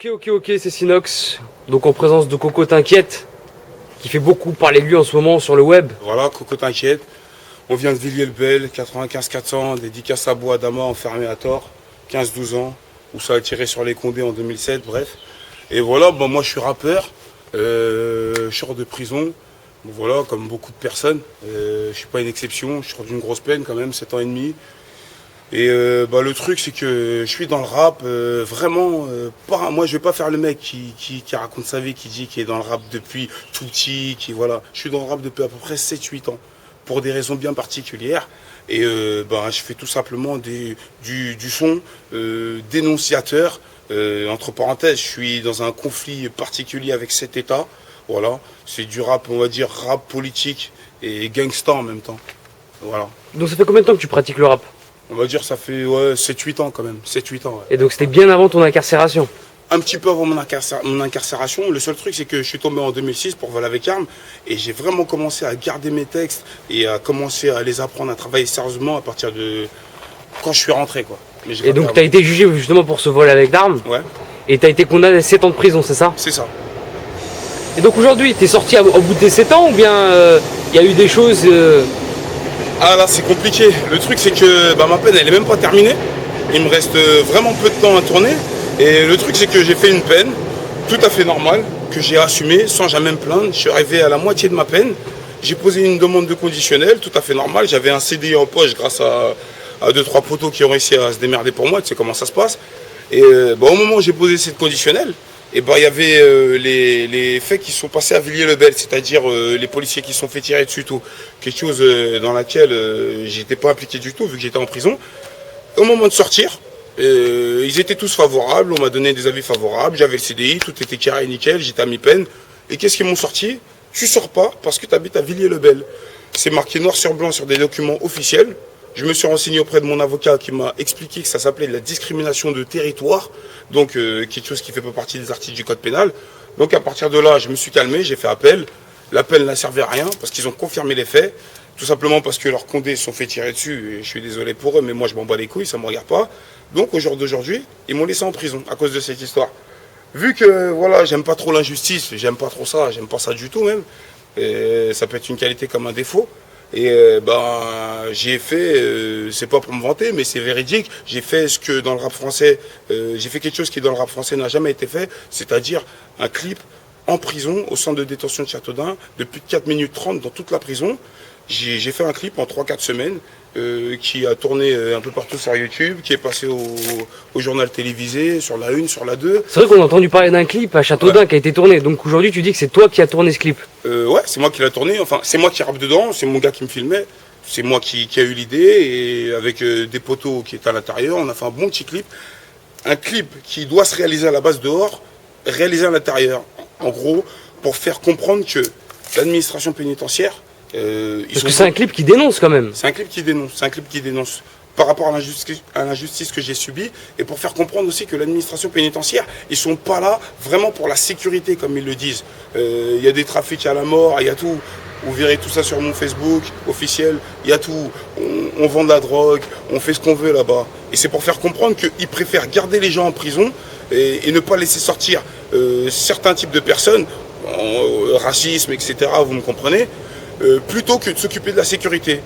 Ok, c'est Sinox. Donc en présence de Coco T'inquiète, qui fait beaucoup parler de lui en ce moment sur le web. Voilà, Coco T'inquiète. On vient de Villiers-le-Bel, 95 400, dédicace à Bois Adama, enfermé à tort, 15-12 ans, où ça a tiré sur les Condés en 2007, bref. Et voilà, moi je suis rappeur, je sors de prison, voilà, comme beaucoup de personnes. Je suis pas une exception, je sors d'une grosse peine quand même, 7 ans et demi. Et le truc c'est que je suis dans le rap, vraiment, moi je vais pas faire le mec qui raconte sa vie, qui dit qu'il est dans le rap depuis tout petit, voilà. Je suis dans le rap depuis à peu près 7-8 ans, pour des raisons bien particulières. Et je fais tout simplement du son dénonciateur. Entre parenthèses, je suis dans un conflit particulier avec cet État. Voilà, c'est du rap, on va dire rap politique et gangsta en même temps. Voilà. Donc ça fait combien de temps que tu pratiques le rap? On va dire ça fait 7-8 ans quand même, 7-8 ans. Ouais. Et donc c'était bien avant ton incarcération? Un petit peu avant mon incarcération. Le seul truc c'est que je suis tombé en 2006 pour vol avec armes et j'ai vraiment commencé à garder mes textes et à commencer à les apprendre, à travailler sérieusement à partir de quand je suis rentré quoi. Et donc tu as été jugé justement pour ce vol avec d'armes? Ouais. Et tu as été condamné à 7 ans de prison, c'est ça? C'est ça. Et donc aujourd'hui, tu es sorti au bout de tes 7 ans ou bien il y a eu des choses Ah là c'est compliqué. Le truc c'est que ma peine elle est même pas terminée. Il me reste vraiment peu de temps à tourner. Et le truc c'est que j'ai fait une peine tout à fait normale, que j'ai assumée sans jamais me plaindre. Je suis arrivé à la moitié de ma peine. J'ai posé une demande de conditionnel tout à fait normale. J'avais un CDI en poche grâce à 2-3 potos qui ont réussi à se démerder pour moi. Tu sais comment ça se passe. Et au moment où j'ai posé cette conditionnelle, il y avait les faits qui sont passés à Villiers-le-Bel, c'est-à-dire les policiers qui sont fait tirer dessus, tout. Quelque chose dans laquelle j'étais pas impliqué du tout, vu que j'étais en prison. Au moment de sortir, ils étaient tous favorables, on m'a donné des avis favorables, j'avais le CDI, tout était carré et nickel, j'étais à mi-peine. Et qu'est-ce qu'ils m'ont sorti? Tu sors pas parce que tu habites à Villiers-le-Bel. C'est marqué noir sur blanc sur des documents officiels. Je me suis renseigné auprès de mon avocat qui m'a expliqué que ça s'appelait la discrimination de territoire, donc quelque chose qui ne fait pas partie des articles du code pénal. Donc à partir de là, je me suis calmé, j'ai fait appel. L'appel n'a servi à rien parce qu'ils ont confirmé les faits, tout simplement parce que leurs condés se sont fait tirer dessus, et je suis désolé pour eux, mais moi je m'en bats les couilles, ça ne me regarde pas. Donc au jour d'aujourd'hui, ils m'ont laissé en prison à cause de cette histoire. Vu que voilà, j'aime pas trop l'injustice, j'aime pas trop ça, j'aime pas ça du tout même, et ça peut être une qualité comme un défaut. Et j'ai fait, c'est pas pour me vanter, mais c'est véridique, j'ai fait ce que dans le rap français, j'ai fait quelque chose qui dans le rap français n'a jamais été fait, c'est-à-dire un clip en prison, au centre de détention de Châteaudun, de plus de 4 minutes 30 dans toute la prison. J'ai fait un clip en 3-4 semaines qui a tourné un peu partout sur YouTube, qui est passé au journal télévisé, sur la 1, sur la 2. C'est vrai qu'on a entendu parler d'un clip à Châteaudun qui a été tourné. Donc aujourd'hui, tu dis que c'est toi qui as tourné ce clip? Ouais, c'est moi qui l'ai tourné. Enfin, c'est moi qui rappe dedans, c'est mon gars qui me filmait. C'est moi qui a eu l'idée et avec des poteaux qui étaient à l'intérieur, on a fait un bon petit clip. Un clip qui doit se réaliser à la base dehors, réalisé à l'intérieur. En gros, pour faire comprendre que l'administration pénitentiaire... Parce que c'est un clip qui dénonce quand même. C'est un clip qui dénonce. Par rapport à l'injustice que j'ai subie et pour faire comprendre aussi que l'administration pénitentiaire, ils sont pas là vraiment pour la sécurité comme ils le disent. Il y a des trafics à la mort, il y a tout. Vous verrez tout ça sur mon Facebook officiel, il y a tout. On vend de la drogue, on fait ce qu'on veut là-bas. Et c'est pour faire comprendre qu'ils préfèrent garder les gens en prison et ne pas laisser sortir certains types de personnes, racisme, etc., vous me comprenez, plutôt que de s'occuper de la sécurité.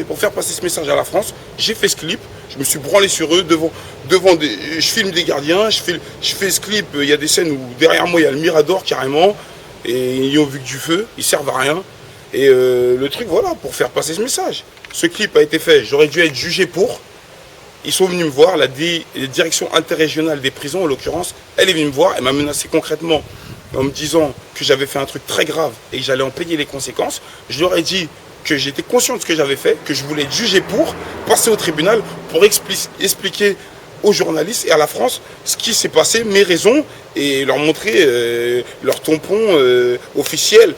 Pour faire passer ce message à la France, j'ai fait ce clip, je me suis branlé sur eux, je filme des gardiens, je fais ce clip, il y a des scènes où derrière moi il y a le Mirador carrément, et ils ont vu que du feu, ils servent à rien. Et le truc voilà, pour faire passer ce message. Ce clip a été fait, j'aurais dû être jugé pour. Ils sont venus me voir, la direction interrégionale des prisons en l'occurrence, elle est venue me voir, elle m'a menacé concrètement en me disant que j'avais fait un truc très grave et que j'allais en payer les conséquences. Je leur ai dit que j'étais conscient de ce que j'avais fait, que je voulais être jugé pour, passer au tribunal pour expliquer aux journalistes et à la France ce qui s'est passé, mes raisons, et leur montrer leur tampon officiel,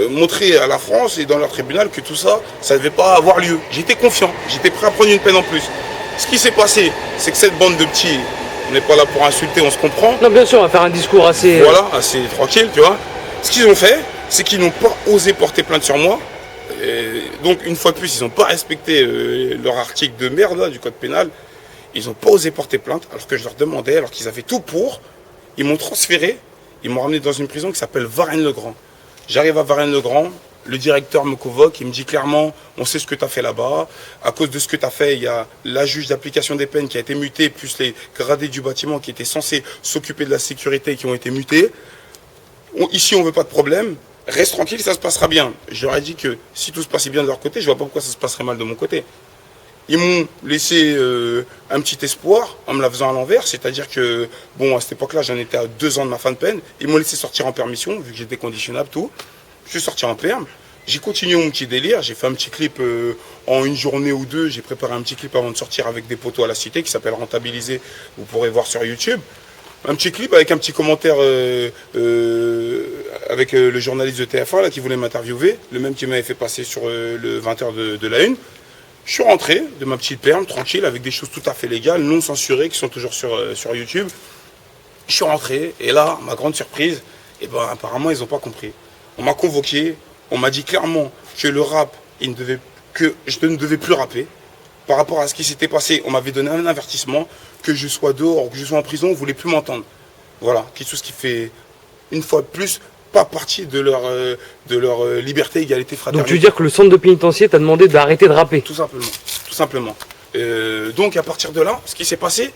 montrer à la France et dans leur tribunal que tout ça, ça ne devait pas avoir lieu. J'étais confiant, j'étais prêt à prendre une peine en plus. Ce qui s'est passé, c'est que cette bande de petits... On n'est pas là pour insulter, on se comprend. Non, bien sûr, on va faire un discours assez... Voilà, assez tranquille, tu vois. Ce qu'ils ont fait, c'est qu'ils n'ont pas osé porter plainte sur moi. Et donc, une fois de plus, ils n'ont pas respecté leur article de merde là, du code pénal. Ils n'ont pas osé porter plainte, alors que je leur demandais, alors qu'ils avaient tout pour. Ils m'ont transféré, ils m'ont ramené dans une prison qui s'appelle Varennes-le-Grand. J'arrive à Varennes-le-Grand, le directeur me convoque, il me dit clairement, on sait ce que tu as fait là-bas. À cause de ce que tu as fait, il y a la juge d'application des peines qui a été mutée, plus les gradés du bâtiment qui étaient censés s'occuper de la sécurité qui ont été mutés. Ici, on ne veut pas de problème. Reste tranquille, ça se passera bien. Je leur ai dit que si tout se passait bien de leur côté, je ne vois pas pourquoi ça se passerait mal de mon côté. Ils m'ont laissé un petit espoir en me la faisant à l'envers, c'est-à-dire que, bon, à cette époque-là, j'en étais à 2 ans de ma fin de peine. Ils m'ont laissé sortir en permission, vu que j'étais conditionnable, tout. Je suis sorti en perme. J'ai continué mon petit délire. J'ai fait un petit clip en une journée ou deux. J'ai préparé un petit clip avant de sortir avec des potos à la cité qui s'appelle Rentabiliser. Vous pourrez voir sur YouTube. Un petit clip avec un petit commentaire avec le journaliste de TF1 là, qui voulait m'interviewer, le même qui m'avait fait passer sur le 20h de la Une. Je suis rentré de ma petite perme, tranquille, avec des choses tout à fait légales, non censurées, qui sont toujours sur YouTube. Je suis rentré, et là, ma grande surprise, eh ben, apparemment, ils n'ont pas compris. On m'a convoqué, on m'a dit clairement que le rap, que je ne devais plus rapper. Par rapport à ce qui s'était passé, on m'avait donné un avertissement, que je sois dehors ou que je sois en prison, on ne voulait plus m'entendre. Voilà, quelque chose qui fait, une fois de plus, pas partie de leur liberté, égalité, fraternité. Donc tu veux dire que le centre de pénitencier t'a demandé d'arrêter de rapper? Tout simplement, tout simplement. Donc à partir de là, ce qui s'est passé,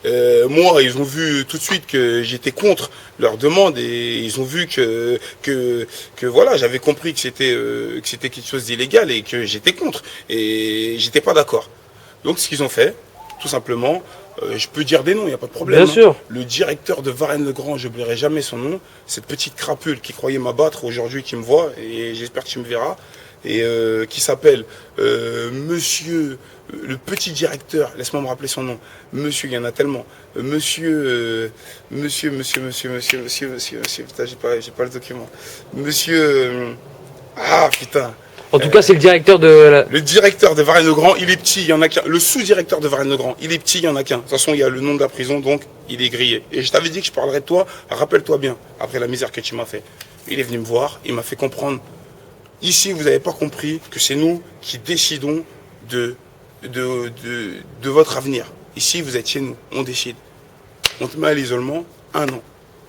moi, ils ont vu tout de suite que j'étais contre leur demande et ils ont vu que voilà, j'avais compris que c'était quelque chose d'illégal et que j'étais contre et j'étais pas d'accord. Donc ce qu'ils ont fait, tout simplement, je peux dire des noms, il n'y a pas de problème. Bien sûr. Le directeur de Varennes-le-Grand, je n'oublierai jamais son nom, cette petite crapule qui croyait m'abattre aujourd'hui, qui me voit, et j'espère que tu me verras, et qui s'appelle Monsieur, le petit directeur, laisse-moi me rappeler son nom, Monsieur, il y en a tellement, Monsieur, putain, j'ai pas le document, Monsieur, putain. En tout cas, c'est le directeur de... Le directeur de Varennes-le-Grand, il est petit, il y en a qu'un. Le sous-directeur de Varennes-le-Grand, il est petit, il y en a qu'un. De toute façon, il y a le nom de la prison, donc il est grillé. Et je t'avais dit que je parlerais de toi, rappelle-toi bien, après la misère que tu m'as fait. Il est venu me voir, il m'a fait comprendre. Ici, vous n'avez pas compris que c'est nous qui décidons de votre avenir. Ici, vous êtes chez nous, on décide. On te met à l'isolement 1 an.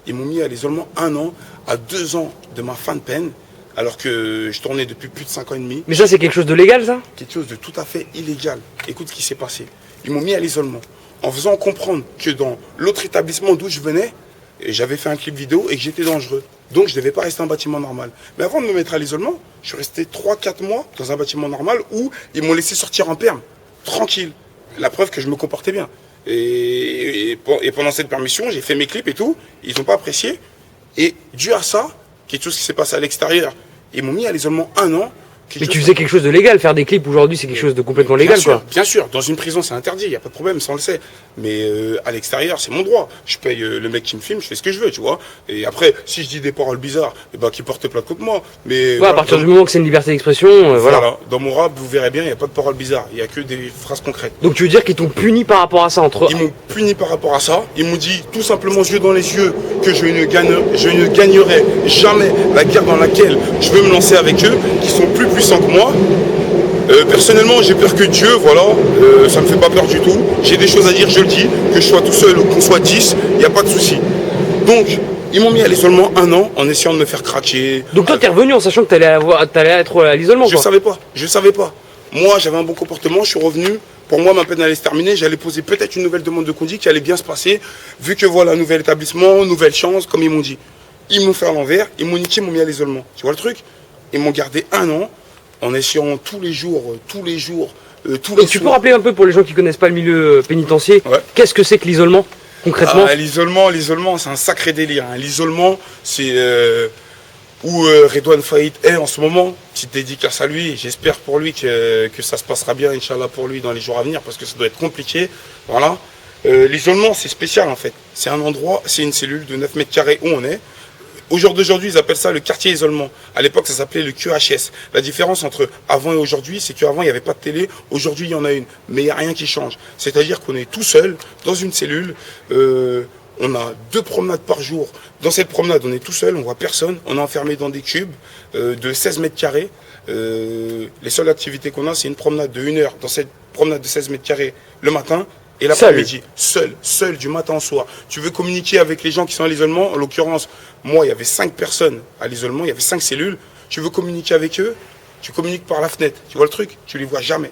Ils m'ont mis à l'isolement 1 an, à 2 ans de ma fin de peine. Alors que je tournais depuis plus de 5 ans et demi. Mais ça, c'est quelque chose de légal, ça? Quelque chose de tout à fait illégal. Écoute ce qui s'est passé. Ils m'ont mis à l'isolement en faisant comprendre que dans l'autre établissement d'où je venais, j'avais fait un clip vidéo et que j'étais dangereux. Donc je ne devais pas rester en bâtiment normal. Mais avant de me mettre à l'isolement, je suis resté 3-4 mois dans un bâtiment normal où ils m'ont laissé sortir en perme, tranquille. La preuve que je me comportais bien. Et pendant cette permission, j'ai fait mes clips et tout. Ils n'ont pas apprécié. Et dû à ça, quelque chose qui s'est passé à l'extérieur, ils m'ont mis à l'isolement 1 an. Mais tu faisais quelque chose de légal, faire des clips aujourd'hui c'est quelque chose de complètement légal, quoi. Bien sûr, dans une prison c'est interdit, il n'y a pas de problème, ça on le sait. Mais à l'extérieur c'est mon droit. Je paye le mec qui me filme, je fais ce que je veux, tu vois. Et après, si je dis des paroles bizarres, qui portent plainte contre moi. Mais ouais, voilà, à partir du moment que c'est une liberté d'expression, voilà. Dans mon rap, vous verrez bien, il n'y a pas de paroles bizarres, il n'y a que des phrases concrètes. Donc tu veux dire qu'ils t'ont puni par rapport à ça Ils m'ont puni par rapport à ça, ils m'ont dit tout simplement yeux dans les yeux que je ne gagnerai jamais la guerre dans laquelle je veux me lancer avec eux, qui sont plus puissants que moi. Personnellement, j'ai peur que Dieu, voilà, ça me fait pas peur du tout. J'ai des choses à dire, je le dis, que je sois tout seul ou qu'on soit 10, il n'y a pas de souci. Donc, ils m'ont mis à l'isolement 1 an en essayant de me faire craquer. Donc toi, t'es revenu en sachant que t'allais être à l'isolement, quoi. Je savais pas. Moi, j'avais un bon comportement, je suis revenu. Pour moi, ma peine allait se terminer. J'allais poser peut-être une nouvelle demande de conduite qui allait bien se passer, vu que voilà, nouvel établissement, nouvelle chance, comme ils m'ont dit. Ils m'ont fait à l'envers, ils m'ont niqué, ils m'ont mis à l'isolement. Tu vois le truc? Ils m'ont gardé 1 an. En essayant tous les jours. Donc tu peux rappeler un peu pour les gens qui connaissent pas le milieu pénitentiaire, qu'est-ce que c'est que l'isolement concrètement? L'isolement, c'est un sacré délire. Hein. L'isolement, c'est où Redouane Faïd est en ce moment. Petite dédicace à lui. J'espère pour lui que ça se passera bien, Inch'Allah, pour lui dans les jours à venir, parce que ça doit être compliqué. Voilà. L'isolement, c'est spécial en fait. C'est un endroit, c'est une cellule de 9 mètres carrés où on est. Au jour d'aujourd'hui, ils appellent ça le quartier isolement. À l'époque, ça s'appelait le QHS. La différence entre avant et aujourd'hui, c'est qu'avant, il n'y avait pas de télé. Aujourd'hui, il y en a une. Mais il n'y a rien qui change. C'est-à-dire qu'on est tout seul dans une cellule. On a 2 promenades par jour. Dans cette promenade, on est tout seul, on voit personne. On est enfermé dans des cubes de 16 mètres carrés. Les seules activités qu'on a, c'est une promenade de 1 heure dans cette promenade de 16 mètres carrés le matin Et l'après-midi, seul, du matin au soir. Tu veux communiquer avec les gens qui sont à l'isolement, en l'occurrence, moi, il y avait 5 personnes à l'isolement, il y avait 5 cellules. Tu veux communiquer avec eux, tu communiques par la fenêtre. Tu vois le truc? Tu les vois jamais,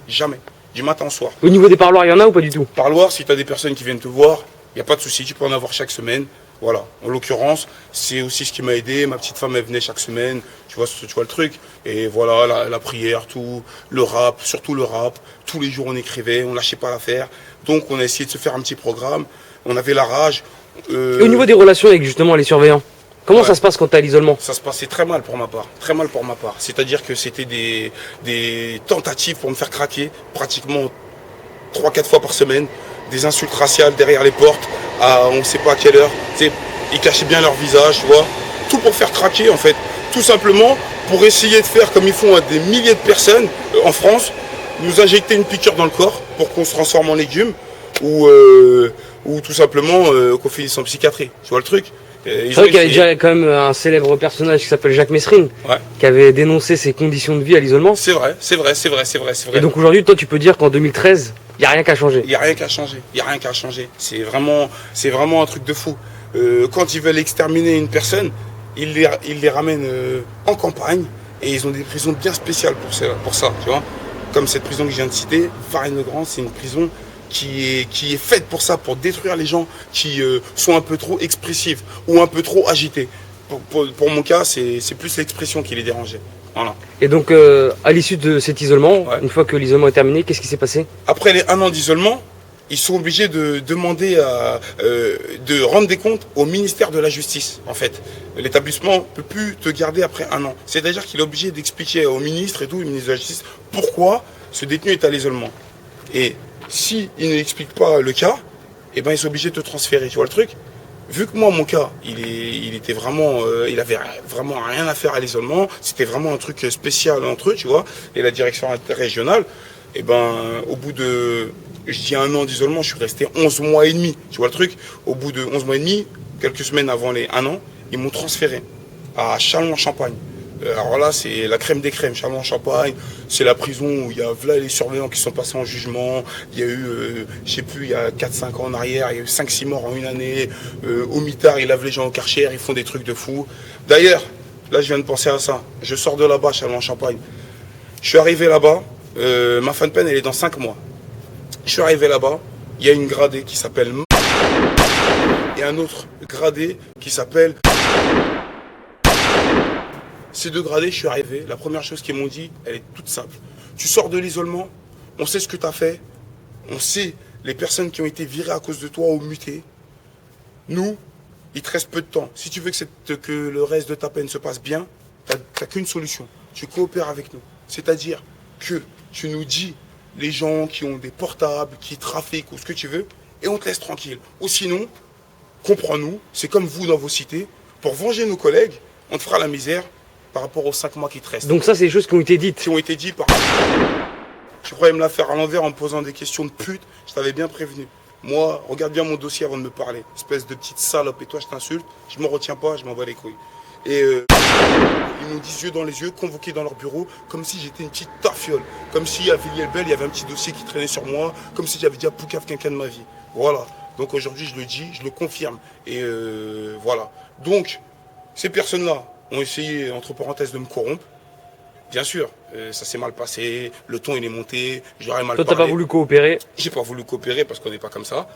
du matin au soir. Au niveau des parloirs, il y en a ou pas du tout? Parloir, si tu as des personnes qui viennent te voir, il n'y a pas de souci, tu peux en avoir chaque semaine. Voilà, en l'occurrence, c'est aussi ce qui m'a aidé. Ma petite femme, elle venait chaque semaine, tu vois le truc. Et voilà, la prière, tout, le rap, surtout le rap. Tous les jours, on écrivait, on lâchait pas l'affaire. Donc, on a essayé de se faire un petit programme. On avait la rage. Et au niveau des relations avec justement les surveillants, comment ça se passe quand tu es à l'isolement? Ça se passait très mal pour ma part, C'est-à-dire que c'était des tentatives pour me faire craquer, pratiquement 3-4 fois par semaine. Des insultes raciales derrière les portes, à on ne sait pas à quelle heure. Ils cachaient bien leur visage, tu vois. Tout pour faire craquer, en fait. Tout simplement pour essayer de faire comme ils font à des milliers de personnes en France, nous injecter une piqûre dans le corps pour qu'on se transforme en légumes ou tout simplement qu'on finisse en psychiatrie. Tu vois le truc? C'est vrai qu'il y avait déjà quand même un célèbre personnage qui s'appelle Jacques Messrine, qui avait dénoncé ses conditions de vie à l'isolement. C'est vrai. Et donc aujourd'hui, toi, tu peux dire qu'en 2013, il n'y a rien qu'à changer. Il n'y a rien qu'à changer. C'est vraiment un truc de fou. Quand ils veulent exterminer une personne, ils les ramènent en campagne et ils ont des prisons bien spéciales pour ça, tu vois. Comme cette prison que je viens de citer, Varennes-le-Grand, c'est une prison qui est faite pour ça, pour détruire les gens qui sont un peu trop expressifs ou un peu trop agités. Pour mon cas, c'est plus l'expression qui les dérangeait. Voilà. Et donc, à l'issue de cet isolement, une fois que l'isolement est terminé, qu'est-ce qui s'est passé? Après les 1 an d'isolement, ils sont obligés de demander de rendre des comptes au ministère de la Justice, en fait. L'établissement ne peut plus te garder après 1 an. C'est-à-dire qu'il est obligé d'expliquer au ministre et tout, le ministre de la Justice, pourquoi ce détenu est à l'isolement. Et si il n'explique pas le cas, eh ben, ils sont obligés de te transférer, tu vois le truc? Vu que moi, mon cas, il était vraiment, il avait vraiment rien à faire à l'isolement, c'était vraiment un truc spécial entre eux, tu vois, et la direction régionale, eh ben, au bout de, je dis 1 an d'isolement, je suis resté 11 mois et demi, tu vois le truc? Au bout de 11 mois et demi, quelques semaines avant les 1 an, ils m'ont transféré à Châlons-en-Champagne. Alors là, c'est la crème des crèmes, Châlons-en-Champagne. C'est la prison où il y a là, les surveillants qui sont passés en jugement. Il y a eu, je sais plus, il y a 4-5 ans en arrière, il y a eu 5-6 morts en 1 année. Au mitard, ils lavent les gens au Karcher, ils font des trucs de fou. D'ailleurs, là, je viens de penser à ça. Je sors de là-bas, Châlons-en-Champagne. Je suis arrivé là-bas. Ma fin de peine, elle est dans 5 mois. Je suis arrivé là-bas. Il y a une gradée qui s'appelle et un autre gradé qui s'appelle. Ces 2 gradés, je suis arrivé. La première chose qu'ils m'ont dit, elle est toute simple. Tu sors de l'isolement, on sait ce que tu as fait, on sait les personnes qui ont été virées à cause de toi ou mutées. Nous, il te reste peu de temps. Si tu veux que le reste de ta peine se passe bien, tu n'as qu'une solution. Tu coopères avec nous. C'est-à-dire que tu nous dis les gens qui ont des portables, qui trafiquent ou ce que tu veux, et on te laisse tranquille. Ou sinon, comprends-nous, c'est comme vous dans vos cités, pour venger nos collègues, on te fera la misère par rapport aux 5 mois qui te restent. Donc ça, c'est des choses qui ont été dites. Qui ont été dites par... Tu croyais me la faire à l'envers en me posant des questions de pute, je t'avais bien prévenu. Moi, regarde bien mon dossier avant de me parler. Espèce de petite salope, et toi je t'insulte, je me retiens pas, je m'en bats les couilles. Et ils nous disent yeux dans les yeux, convoqués dans leur bureau, comme si j'étais une petite tafiole. Comme si à Villiers-le-Bel, il y avait un petit dossier qui traînait sur moi, comme si j'avais déjà poucave quelqu'un de ma vie. Voilà. Donc aujourd'hui, je le dis, je le confirme. Et voilà. Donc, ces personnes-là ont essayé, entre parenthèses, de me corrompre. Bien sûr, ça s'est mal passé, le ton il est monté, j'aurais mal parlé. Toi, t'as pas voulu coopérer? J'ai pas voulu coopérer parce qu'on n'est pas comme ça.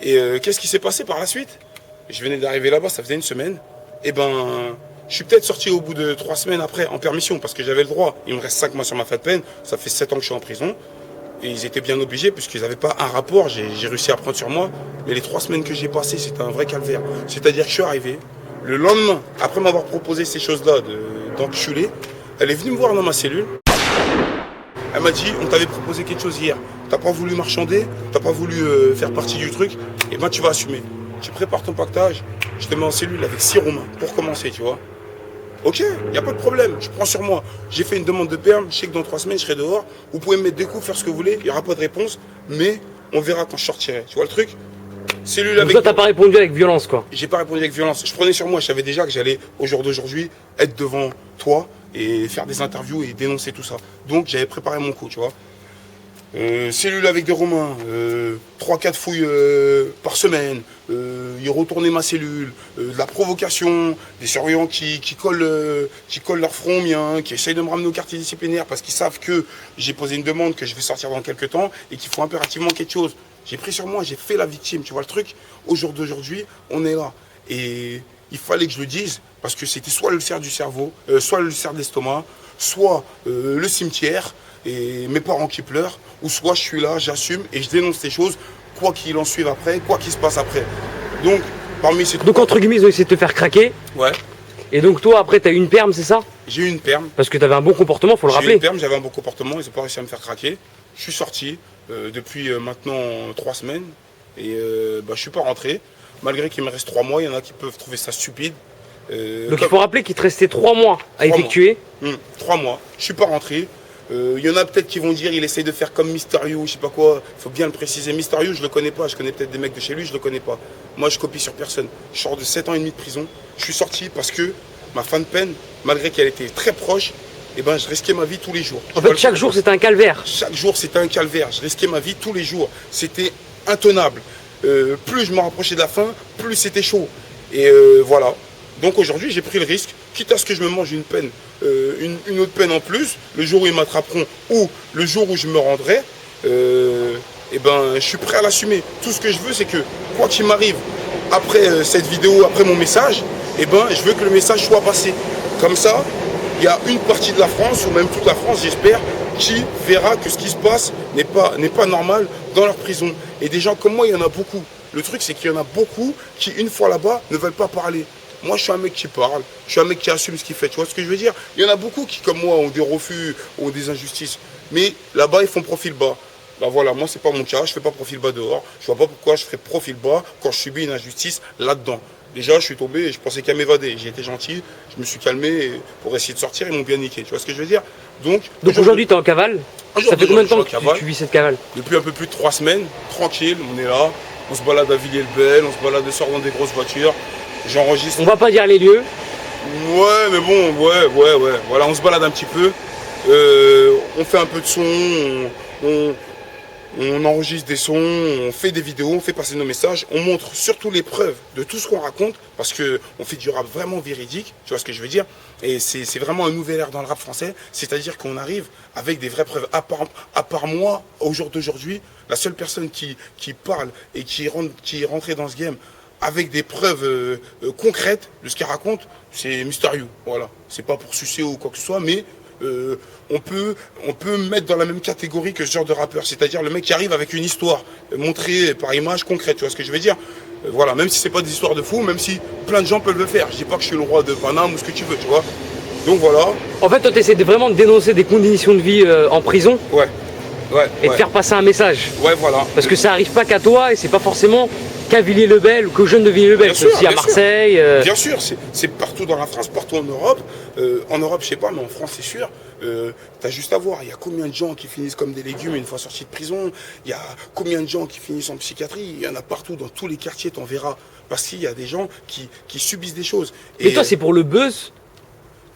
Et qu'est-ce qui s'est passé par la suite? Je venais d'arriver là-bas, ça faisait 1 semaine. Et ben, je suis peut-être sorti au bout de 3 semaines après en permission parce que j'avais le droit. Il me reste 5 mois sur ma fin de peine, ça fait 7 ans que je suis en prison. Et ils étaient bien obligés puisqu'ils n'avaient pas un rapport, j'ai réussi à prendre sur moi. Mais les 3 semaines que j'ai passées, c'était un vrai calvaire. C'est-à-dire que je suis arrivé, le lendemain, après m'avoir proposé ces choses-là d'enculer, elle est venue me voir dans ma cellule. Elle m'a dit, on t'avait proposé quelque chose hier. T'as pas voulu marchander, t'as pas voulu faire partie du truc, et ben tu vas assumer. Tu prépares ton pactage, je te mets en cellule avec 6 Romains pour commencer, tu vois. Ok, il n'y a pas de problème, je prends sur moi. J'ai fait une demande de perme, je sais que dans 3 semaines je serai dehors. Vous pouvez me mettre des coups, faire ce que vous voulez, il n'y aura pas de réponse, mais on verra quand je sortirai. Tu vois le truc? Cellule Donc avec. toi, t'as pas répondu avec violence, quoi? J'ai pas répondu avec violence. Je prenais sur moi, je savais déjà que j'allais, au jour d'aujourd'hui, être devant toi et faire des interviews et dénoncer tout ça. Donc j'avais préparé mon coup, tu vois. Cellule avec des Romains, 3-4 fouilles par semaine, il retournait ma cellule, de la provocation, des surveillants qui collent leur front au mien, qui essayent de me ramener au quartier disciplinaire parce qu'ils savent que j'ai posé une demande, que je vais sortir dans quelques temps et qu'il faut impérativement quelque chose. J'ai pris sur moi, j'ai fait la victime, tu vois le truc. Au jour d'aujourd'hui, on est là. Et il fallait que je le dise parce que c'était soit le ulcère du cerveau, soit le ulcère de l'estomac, soit le cimetière et mes parents qui pleurent, ou soit je suis là, j'assume et je dénonce ces choses, quoi qu'il en suive après, quoi qu'il se passe après. Donc, parmi ces Donc entre guillemets, ils ont essayé de te faire craquer. Ouais. Et donc toi, après, t'as eu une perme, c'est ça? J'ai eu une perme. Parce que t'avais un bon comportement, faut le J'ai eu rappeler. une perme, j'avais un bon comportement, ils n'ont pas réussi à me faire craquer. Je suis sorti depuis maintenant 3 semaines et je suis pas rentré. Malgré qu'il me reste 3 mois, il y en a qui peuvent trouver ça stupide. Donc il faut rappeler qu'il te restait 3 mois à effectuer. 3 mois. Je suis pas rentré. Il y en a peut-être qui vont dire il essaye de faire comme Mysterio, je sais pas quoi. Il faut bien le préciser. Mysterio, je le connais pas. Je connais peut-être des mecs de chez lui, je le connais pas. Moi, je copie sur personne. Je sors de 7 ans et demi de prison. Je suis sorti parce que ma fin de peine, malgré qu'elle était très proche, je risquais ma vie tous les jours. En fait, chaque jour, c'était un calvaire. Chaque jour, c'était un calvaire. Je risquais ma vie tous les jours. C'était intenable. Plus je me rapprochais de la fin, plus c'était chaud. Et voilà. Donc aujourd'hui, j'ai pris le risque, quitte à ce que je me mange une peine, une autre peine en plus, le jour où ils m'attraperont ou le jour où je me rendrai, je suis prêt à l'assumer. Tout ce que je veux, c'est que, quoi qu'il m'arrive, après cette vidéo, après mon message, je veux que le message soit passé. Comme ça, il y a une partie de la France, ou même toute la France, j'espère, qui verra que ce qui se passe n'est pas normal dans leur prison. Et des gens comme moi, il y en a beaucoup. Le truc, c'est qu'il y en a beaucoup qui, une fois là-bas, ne veulent pas parler. Moi, je suis un mec qui parle, je suis un mec qui assume ce qu'il fait. Tu vois ce que je veux dire? Il y en a beaucoup qui, comme moi, ont des refus, ont des injustices. Mais là-bas, ils font profil bas. Voilà, moi, c'est pas mon cas, je fais pas profil bas dehors. Je vois pas pourquoi je ferais profil bas quand je subis une injustice là-dedans. Déjà, je suis tombé et je pensais qu'à m'évader. J'ai été gentil, je me suis calmé pour essayer de sortir, ils m'ont bien niqué. Tu vois ce que je veux dire? Donc aujourd'hui, tu es en cavale. Ça fait combien de temps que tu vis cette cavale? Depuis un peu plus de 3 semaines, tranquille, on est là. On se balade à Villiers-le-Bel, on se balade de sort dans des grosses voitures. J'enregistre. On va pas dire les lieux. Ouais, mais bon, ouais. Voilà, on se balade un petit peu. On fait un peu de son, on enregistre des sons, on fait des vidéos, on fait passer nos messages, on montre surtout les preuves de tout ce qu'on raconte, parce qu'on fait du rap vraiment véridique, tu vois ce que je veux dire? Et c'est vraiment un nouvel ère dans le rap français, c'est-à-dire qu'on arrive avec des vraies preuves. À part moi, au jour d'aujourd'hui, la seule personne qui parle et qui est rentrée dans ce game avec des preuves concrètes de ce qu'il raconte, c'est Mysterio. Voilà. C'est pas pour sucer ou quoi que ce soit, mais on peut mettre dans la même catégorie que ce genre de rappeur. C'est-à-dire le mec qui arrive avec une histoire montrée par image concrète. Tu vois ce que je veux dire? Voilà. Même si c'est pas des histoires de fous, même si plein de gens peuvent le faire. Je dis pas que je suis le roi de Paname ou ce que tu veux, tu vois. Donc voilà. En fait, toi, tu essaies vraiment de dénoncer des conditions de vie en prison. Ouais. Et de faire passer un message. Ouais, voilà. Parce que ça arrive pas qu'à toi et c'est pas forcément qu'à Villiers-le-Bel ou qu'aux jeunes de Villiers-le-Bel, c'est aussi à Marseille. Bien sûr, c'est partout dans la France, partout en Europe. En Europe, je sais pas, mais en France, c'est sûr. T'as juste à voir, il y a combien de gens qui finissent comme des légumes une fois sortis de prison. Il y a combien de gens qui finissent en psychiatrie. Il y en a partout, dans tous les quartiers, t'en verras. Parce qu'il y a des gens qui subissent des choses. Et toi, c'est pour le buzz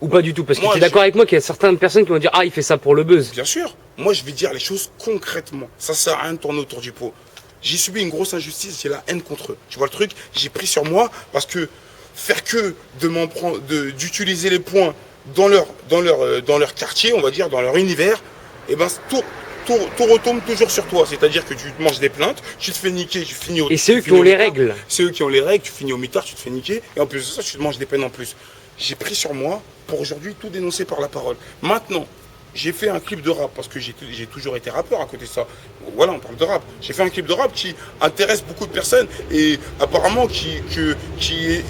ou pas du tout? Parce que tu es d'accord avec moi qu'il y a certaines personnes qui vont dire « Ah, il fait ça pour le buzz ». Bien sûr. Moi, je vais dire les choses concrètement. Ça sert à rien de tourner autour du pot. J'ai subi une grosse injustice, j'ai la haine contre eux. Tu vois le truc? J'ai pris sur moi parce que faire que d'utiliser les points dans leur quartier, on va dire, dans leur univers, tout retombe toujours sur toi. C'est-à-dire que tu te manges des plaintes, tu te fais niquer, tu finis au... Et c'est eux qui ont les règles. C'est eux qui ont les règles, tu finis au mitard, tu te fais niquer, et en plus de ça, tu te manges des peines en plus. J'ai pris sur moi pour aujourd'hui tout dénoncer par la parole. Maintenant, j'ai fait un clip de rap, parce que j'ai toujours été rappeur à côté de ça. Voilà, on parle de rap. J'ai fait un clip de rap qui intéresse beaucoup de personnes et apparemment qui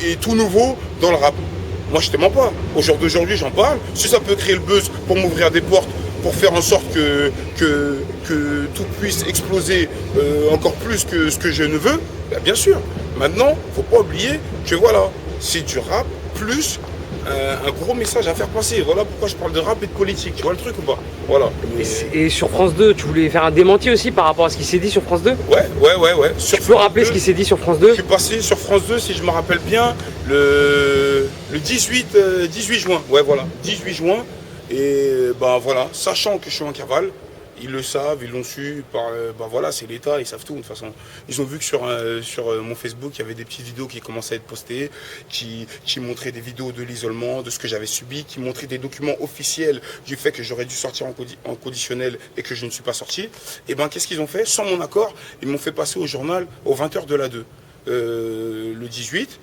est tout nouveau dans le rap. Moi, je te mens pas. Au jour d'aujourd'hui, j'en parle. Si ça peut créer le buzz pour m'ouvrir des portes, pour faire en sorte que tout puisse exploser encore plus que ce que je ne veux, bien sûr. Maintenant, faut pas oublier que voilà, c'est du rap plus un gros message à faire passer. Voilà pourquoi je parle de rap et de politique. Tu vois le truc ou pas? Voilà. Et sur France 2, tu voulais faire un démenti aussi par rapport à ce qui s'est dit sur France 2? Ouais. Tu peux rappeler ce qui s'est dit sur France 2? Je suis passé sur France 2, si je me rappelle bien, le 18 juin. Ouais, voilà. 18 juin. Et voilà, sachant que je suis en cavale, Ils le savent, ils l'ont su, bah voilà, c'est l'État, ils savent tout de toute façon. Ils ont vu que sur mon Facebook, il y avait des petites vidéos qui commençaient à être postées, qui montraient des vidéos de l'isolement, de ce que j'avais subi, qui montraient des documents officiels du fait que j'aurais dû sortir en conditionnel et que je ne suis pas sorti. Et ben qu'est-ce qu'ils ont fait? Sans mon accord, ils m'ont fait passer au journal aux 20h de la 2, le 18,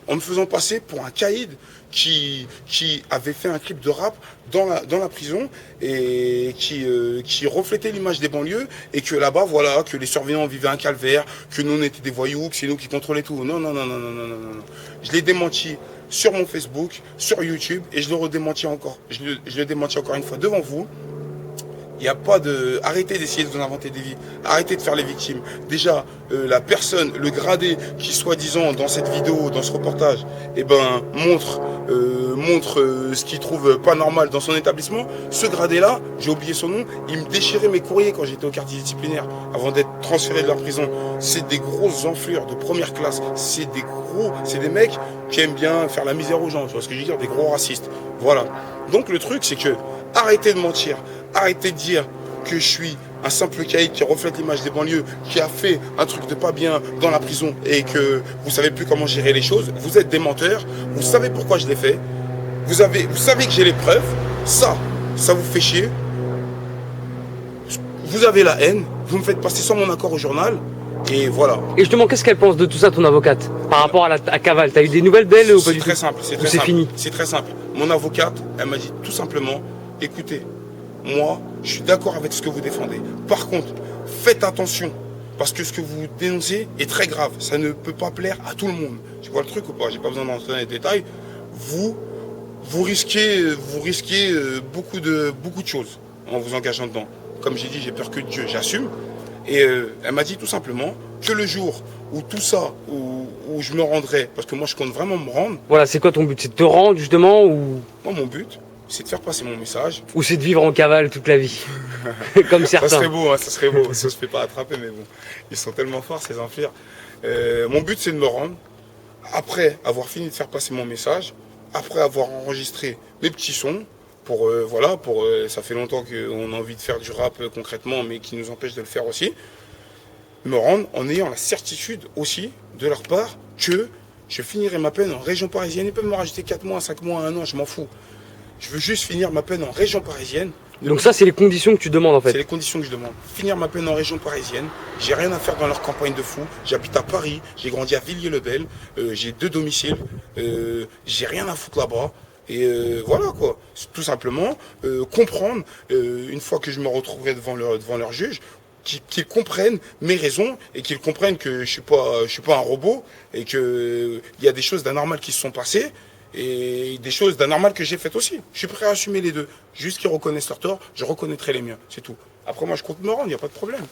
en me faisant passer pour un caïd qui avait fait un clip de rap dans la prison et qui reflétait l'image des banlieues et que là-bas, voilà, que les surveillants vivaient un calvaire, que nous on était des voyous, que c'est nous qui contrôlons tout. Non, non, non, non, non, non, non, non. Je l'ai démenti sur mon Facebook, sur YouTube et je le redémentis encore. Je le démentis encore une fois devant vous. Il n'y a pas de... Arrêtez d'essayer de vous inventer des vies. Arrêtez de faire les victimes. Déjà, la personne, le gradé qui, soi-disant, dans cette vidéo, dans ce reportage, eh ben, montre ce qu'il trouve pas normal dans son établissement. Ce gradé-là, j'ai oublié son nom, il me déchirait mes courriers quand j'étais au quartier disciplinaire, avant d'être transféré de leur prison. C'est des grosses enflures de première classe. C'est des mecs qui aiment bien faire la misère aux gens. Tu vois ce que je veux dire? Des gros racistes. Voilà. Donc le truc, c'est que, arrêtez de mentir. Arrêtez de dire que je suis un simple caïd qui reflète l'image des banlieues, qui a fait un truc de pas bien dans la prison et que vous savez plus comment gérer les choses. Vous êtes des menteurs, vous savez pourquoi je l'ai fait, vous savez que j'ai les preuves, ça vous fait chier. Vous avez la haine, vous me faites passer sans mon accord au journal, et voilà. Et justement, qu'est-ce qu'elle pense de tout ça, ton avocate, par rapport à Caval? T'as eu des nouvelles d'elle ou pas du tout? C'est très simple, c'est très simple. Fini. C'est très simple. Mon avocate, elle m'a dit tout simplement, écoutez, moi, je suis d'accord avec ce que vous défendez. Par contre, faites attention, parce que ce que vous dénoncez est très grave. Ça ne peut pas plaire à tout le monde. Tu vois le truc ou pas? J'ai pas besoin d'entrer dans les détails. Vous risquez beaucoup de choses en vous engageant dedans. Comme j'ai dit, j'ai peur que Dieu, j'assume. Et elle m'a dit tout simplement que le jour où tout ça, où je me rendrai, parce que moi je compte vraiment me rendre. Voilà, c'est quoi ton but? C'est de te rendre justement ou... Moi mon but, c'est de faire passer mon message. Ou c'est de vivre en cavale toute la vie, comme certains. Ça serait beau, hein, ça serait beau. Ça se fait pas attraper, mais bon, ils sont tellement forts ces enflures. Mon but c'est de me rendre, après avoir fini de faire passer mon message, après avoir enregistré mes petits sons, ça fait longtemps qu'on a envie de faire du rap concrètement, mais qui nous empêche de le faire aussi. Me rendre en ayant la certitude aussi, de leur part, que je finirai ma peine en région parisienne. Ils peuvent me rajouter 4 mois, 5 mois, 1 an, je m'en fous. Je veux juste finir ma peine en région parisienne. Donc ça, c'est les conditions que tu demandes en fait? C'est les conditions que je demande. Finir ma peine en région parisienne. J'ai rien à faire dans leur campagne de fou. J'habite à Paris. J'ai grandi à Villiers-le-Bel. J'ai 2 domiciles. J'ai rien à foutre là-bas. Et voilà quoi. Tout simplement comprendre, une fois que je me retrouverai devant leur juge, qu'ils comprennent mes raisons et qu'ils comprennent que je suis pas un robot et que il y a des choses d'anormales qui se sont passées et des choses d'anormales que j'ai faites aussi. Je suis prêt à assumer les deux. Juste qu'ils reconnaissent leurs torts, je reconnaîtrai les miens, c'est tout. Après moi je compte me rendre, il n'y a pas de problème.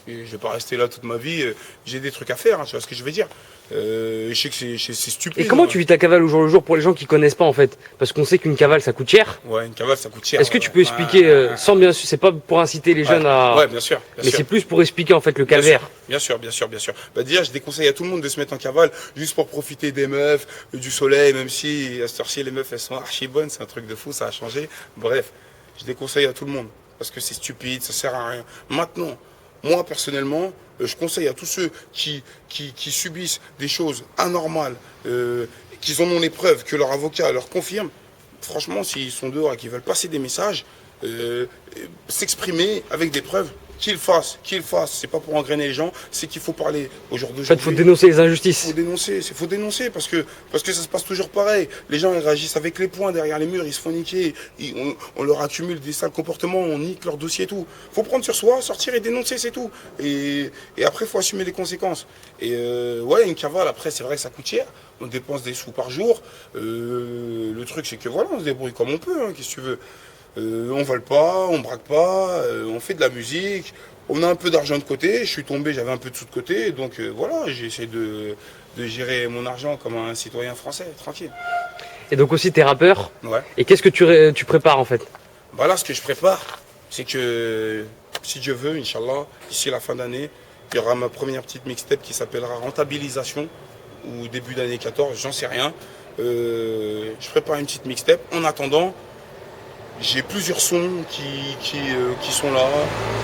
Et je vais pas rester là toute ma vie, j'ai des trucs à faire, hein, tu vois ce que je veux dire. Je sais que c'est stupide. Et comment tu vis ta cavale au jour le jour pour les gens qui connaissent pas en fait? Parce qu'on sait qu'une cavale ça coûte cher. Ouais, une cavale ça coûte cher. Est-ce que tu peux expliquer, sans bien sûr, c'est pas pour inciter les jeunes à... Ouais, bien sûr. Mais c'est plus pour expliquer en fait le calvaire. Bien sûr. Bah déjà, je déconseille à tout le monde de se mettre en cavale juste pour profiter des meufs, du soleil, même si à cette heure-ci les meufs elles sont archi bonnes, c'est un truc de fou, ça a changé. Bref, je déconseille à tout le monde parce que c'est stupide, ça sert à rien. Maintenant, moi personnellement, je conseille à tous ceux qui subissent des choses anormales, qu'ils en ont les preuves, que leur avocat leur confirme, franchement, s'ils sont dehors et qu'ils veulent passer des messages, s'exprimer avec des preuves, qu'ils fassent, c'est pas pour engrainer les gens, c'est qu'il faut parler au jour d'aujourd'hui. En fait, il faut dénoncer les injustices. Faut dénoncer parce que ça se passe toujours pareil. Les gens ils réagissent avec les poings derrière les murs, ils se font niquer, on leur accumule des sales comportements, on nique leur dossier et tout. Faut prendre sur soi, sortir et dénoncer, c'est tout. Et après, faut assumer les conséquences. Et ouais, une cavale, après, c'est vrai que ça coûte cher. On dépense des sous par jour. Le truc, c'est que voilà, on se débrouille comme on peut, hein, qu'est-ce que tu veux. On vole pas, on braque pas, on fait de la musique, on a un peu d'argent de côté, je suis tombé, j'avais un peu de sous de côté, donc voilà, j'essaie de gérer mon argent comme un citoyen français, tranquille. Et donc aussi t'es rappeur. Ouais. Et qu'est-ce que tu prépares en fait? Bah là, ce que je prépare, c'est que si Dieu veut, Inch'Allah, d'ici la fin d'année, il y aura ma première petite mixtape qui s'appellera Rentabilisation, ou début d'année 14, j'en sais rien. Je prépare une petite mixtape. En attendant, J'ai plusieurs sons qui sont là.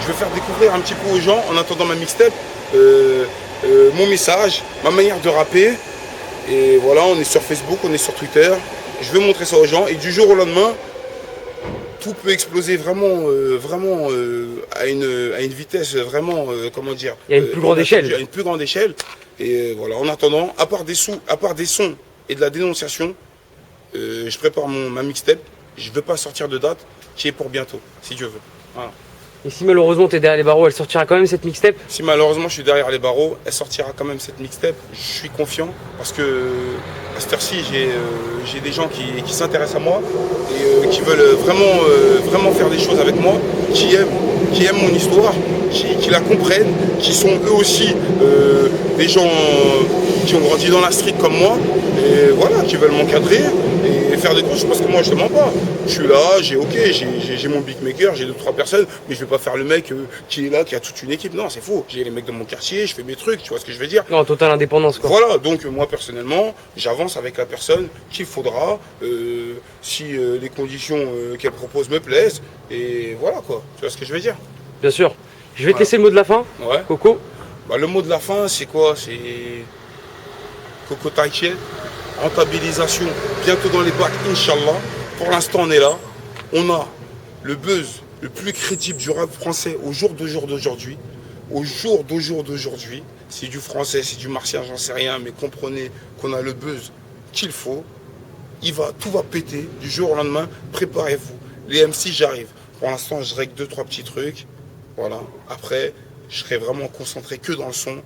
Je vais faire découvrir un petit peu aux gens, en attendant ma mixtape, mon message, ma manière de rapper. Et voilà, on est sur Facebook, on est sur Twitter. Je vais montrer ça aux gens. Et du jour au lendemain, tout peut exploser vraiment à une vitesse vraiment, comment dire. Il y a une plus grande échelle. À une plus grande échelle. Et voilà, en attendant, à part des sons et de la dénonciation, je prépare ma mixtape. Je ne veux pas sortir de date, qui est pour bientôt, si Dieu veut. Voilà. Et si malheureusement tu es derrière les barreaux, elle sortira quand même cette mixtape? Si malheureusement je suis derrière les barreaux, elle sortira quand même cette mixtape. Je suis confiant parce que à cette heure-ci, j'ai des gens qui s'intéressent à moi et qui veulent vraiment faire des choses avec moi, qui aiment mon histoire, qui la comprennent, qui sont eux aussi des gens qui ont grandi dans la street comme moi, et voilà, qui veulent m'encadrer et faire des choses parce que moi je ne te mens pas. Je suis là, j'ai mon big maker, j'ai 2-3 personnes, mais je vais pas faire le mec qui est là, qui a toute une équipe. Non, c'est faux. J'ai les mecs de mon quartier, je fais mes trucs, tu vois ce que je veux dire. Non, totale indépendance quoi. Voilà, donc moi personnellement, j'avance avec la personne qu'il faudra, si les conditions qu'elle propose me plaisent, et voilà quoi, tu vois ce que je veux dire. Bien sûr. Je vais te laisser le mot de la fin, Ouais. Coco. Bah, le mot de la fin, c'est quoi? C'est Coco t'inquiète, rentabilisation bientôt dans les bacs, Inch'Allah. Pour l'instant, on est là. On a le buzz le plus crédible du rap français au jour d'aujourd'hui. Au jour d'aujourd'hui. C'est du français, c'est du martien, j'en sais rien, mais comprenez qu'on a le buzz qu'il faut. Tout va péter du jour au lendemain. Préparez-vous. Les MC, j'arrive. Pour l'instant, je règle 2-3 petits trucs. Voilà. Après, je serai vraiment concentré que dans le son.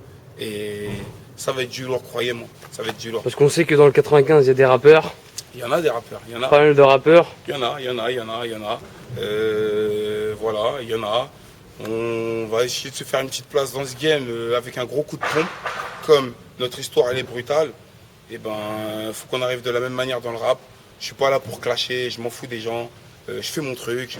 Et ça va être du lourd, croyez-moi. Ça va être du lourd. Parce qu'on sait que dans le 95, il y a des rappeurs. Il y en a des rappeurs. Il y en a. Pas mal de rappeurs. Il y en a. Voilà, il y en a. On va essayer de se faire une petite place dans ce game avec un gros coup de pompe. Comme notre histoire, elle est brutale. Et ben, faut qu'on arrive de la même manière dans le rap. Je suis pas là pour clasher, je m'en fous des gens. Je fais mon truc.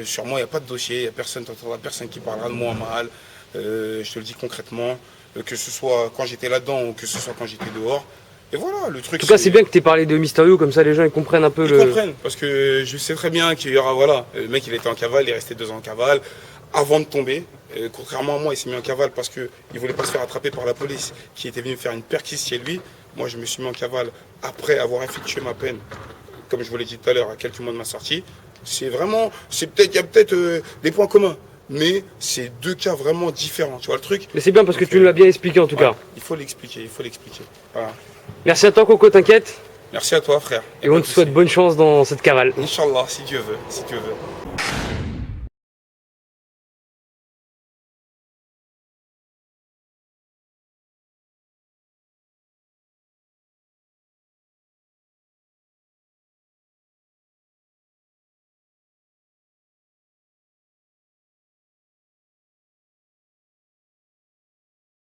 Sur moi, il n'y a pas de dossier. Il n'y a personne, t'entendras personne qui parlera de moi mal. Je te le dis concrètement. Que ce soit quand j'étais là-dedans ou que ce soit quand j'étais dehors. Et voilà, le truc. En tout cas, c'est bien que tu aies parlé de Mysterio, comme ça les gens ils comprennent un peu Ils comprennent, parce que je sais très bien qu'il y aura, voilà, le mec il était en cavale, il est resté 2 ans en cavale, avant de tomber. Contrairement à moi, il s'est mis en cavale parce qu'il ne voulait pas se faire attraper par la police, qui était venue faire une perquise chez lui. Moi, je me suis mis en cavale après avoir effectué ma peine, comme je vous l'ai dit tout à l'heure, à quelques mois de ma sortie. Il y a peut-être des points communs. Mais c'est 2 cas vraiment différents, tu vois le truc. Mais c'est bien parce que tu nous l'as bien expliqué en tout cas. Il faut l'expliquer. Voilà. Merci à toi Coco, t'inquiète. Merci à toi frère. Et on te souhaite bonne chance dans cette cavale. Inch'Allah, si Dieu veut.